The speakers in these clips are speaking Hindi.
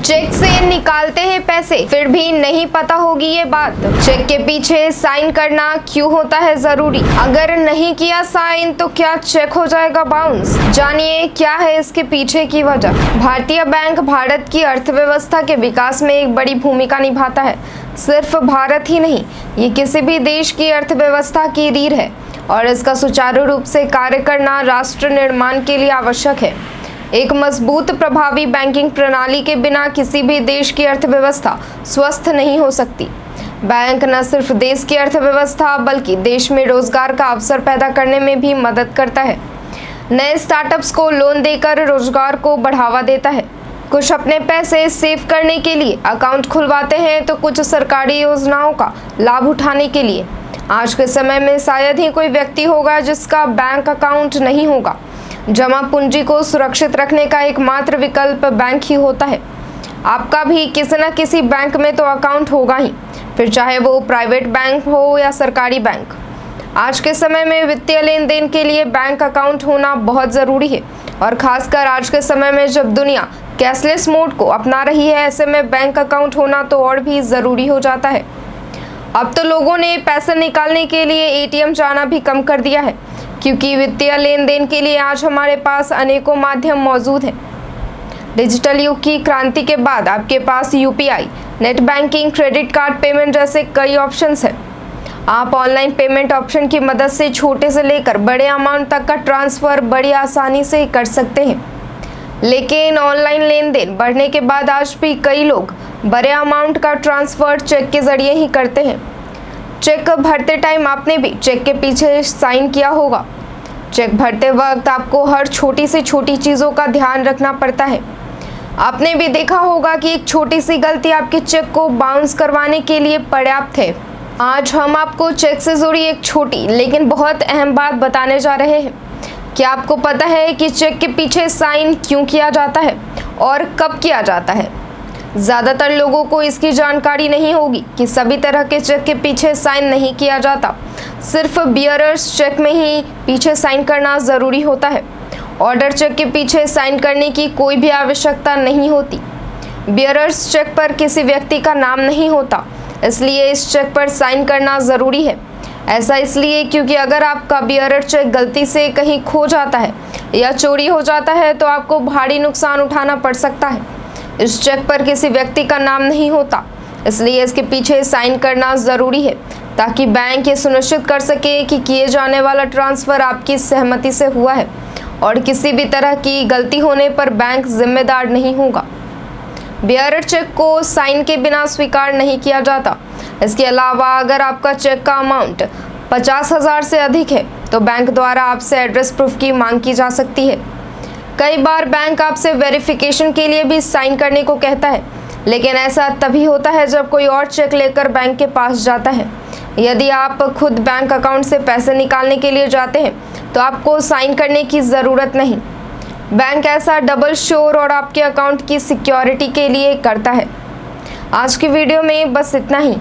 चेक से निकालते हैं पैसे फिर भी नहीं पता होगी ये बात। चेक के पीछे साइन करना क्यों होता है जरूरी? अगर नहीं किया साइन तो क्या चेक हो जाएगा बाउंस? जानिए क्या है इसके पीछे की वजह। भारतीय बैंक भारत की अर्थव्यवस्था के विकास में एक बड़ी भूमिका निभाता है। सिर्फ भारत ही नहीं, ये किसी भी देश की अर्थव्यवस्था की रीढ़ है और इसका सुचारू रूप से कार्य करना राष्ट्र निर्माण के लिए आवश्यक है। एक मजबूत प्रभावी बैंकिंग प्रणाली के बिना किसी भी देश की अर्थव्यवस्था स्वस्थ नहीं हो सकती। बैंक न सिर्फ देश की अर्थव्यवस्था बल्कि देश में रोजगार का अवसर पैदा करने में भी मदद करता है। नए स्टार्टअप्स को लोन देकर रोजगार को बढ़ावा देता है। कुछ अपने पैसे सेव करने के लिए अकाउंट खुलवाते हैं तो कुछ सरकारी योजनाओं का लाभ उठाने के लिए। आज के समय में शायद ही कोई व्यक्ति होगा जिसका बैंक अकाउंट नहीं होगा। जमा पूंजी को सुरक्षित रखने का एकमात्र विकल्प बैंक ही होता है। आपका भी किसी न किसी बैंक में तो अकाउंट होगा ही, फिर चाहे वो प्राइवेट बैंक हो या सरकारी बैंक। आज के समय में वित्तीय लेन देन के लिए बैंक अकाउंट होना बहुत ज़रूरी है और ख़ासकर आज के समय में जब दुनिया कैशलेस मोड को अपना रही है, ऐसे में बैंक अकाउंट होना तो और भी ज़रूरी हो जाता है। अब तो लोगों ने पैसे निकालने के लिए एटीएम जाना भी कम कर दिया है, क्योंकि वित्तीय लेन देन के लिए आज हमारे पास अनेकों माध्यम मौजूद हैं। डिजिटल युग की क्रांति के बाद आपके पास UPI, net banking, credit card payment जैसे कई ऑप्शंस हैं। आप ऑनलाइन पेमेंट ऑप्शन की मदद से छोटे से लेकर बड़े अमाउंट तक का ट्रांसफ़र बड़ी आसानी से कर सकते हैं। लेकिन ऑनलाइन लेन देन बढ़ने के बाद आज भी कई लोग बड़े अमाउंट का ट्रांसफ़र चेक के ज़रिए ही करते हैं। चेक भरते टाइम आपने भी चेक के पीछे साइन किया होगा। चेक भरते वक्त आपको हर छोटी से छोटी चीज़ों का ध्यान रखना पड़ता है। आपने भी देखा होगा कि एक छोटी सी गलती आपके चेक को बाउंस करवाने के लिए पर्याप्त है। आज हम आपको चेक से जुड़ी एक छोटी लेकिन बहुत अहम बात बताने जा रहे हैं। क्या आपको पता है कि चेक के पीछे साइन क्यों किया जाता है और कब किया जाता है? ज़्यादातर लोगों को इसकी जानकारी नहीं होगी कि सभी तरह के चेक के पीछे साइन नहीं किया जाता। सिर्फ बियरर्स चेक में ही पीछे साइन करना ज़रूरी होता है। ऑर्डर चेक के पीछे साइन करने की कोई भी आवश्यकता नहीं होती। बियरर्स चेक पर किसी व्यक्ति का नाम नहीं होता, इसलिए इस चेक पर साइन करना ज़रूरी है। ऐसा इसलिए क्योंकि अगर आपका बियरर चेक गलती से कहीं खो जाता है या चोरी हो जाता है तो आपको भारी नुकसान उठाना पड़ सकता है। इस चेक पर किसी व्यक्ति का नाम नहीं होता, इसलिए इसके पीछे साइन करना ज़रूरी है ताकि बैंक ये सुनिश्चित कर सके कि किए जाने वाला ट्रांसफ़र आपकी सहमति से हुआ है और किसी भी तरह की गलती होने पर बैंक जिम्मेदार नहीं होगा। बियरर चेक को साइन के बिना स्वीकार नहीं किया जाता। इसके अलावा अगर आपका चेक का अमाउंट 50,000 से अधिक है तो बैंक द्वारा आपसे एड्रेस प्रूफ की मांग की जा सकती है। कई बार बैंक आपसे वेरिफिकेशन के लिए भी साइन करने को कहता है, लेकिन ऐसा तभी होता है जब कोई और चेक लेकर बैंक के पास जाता है। यदि आप खुद बैंक अकाउंट से पैसे निकालने के लिए जाते हैं तो आपको साइन करने की ज़रूरत नहीं। बैंक ऐसा डबल श्योर और आपके अकाउंट की सिक्योरिटी के लिए करता है। आज की वीडियो में बस इतना ही।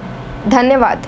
धन्यवाद।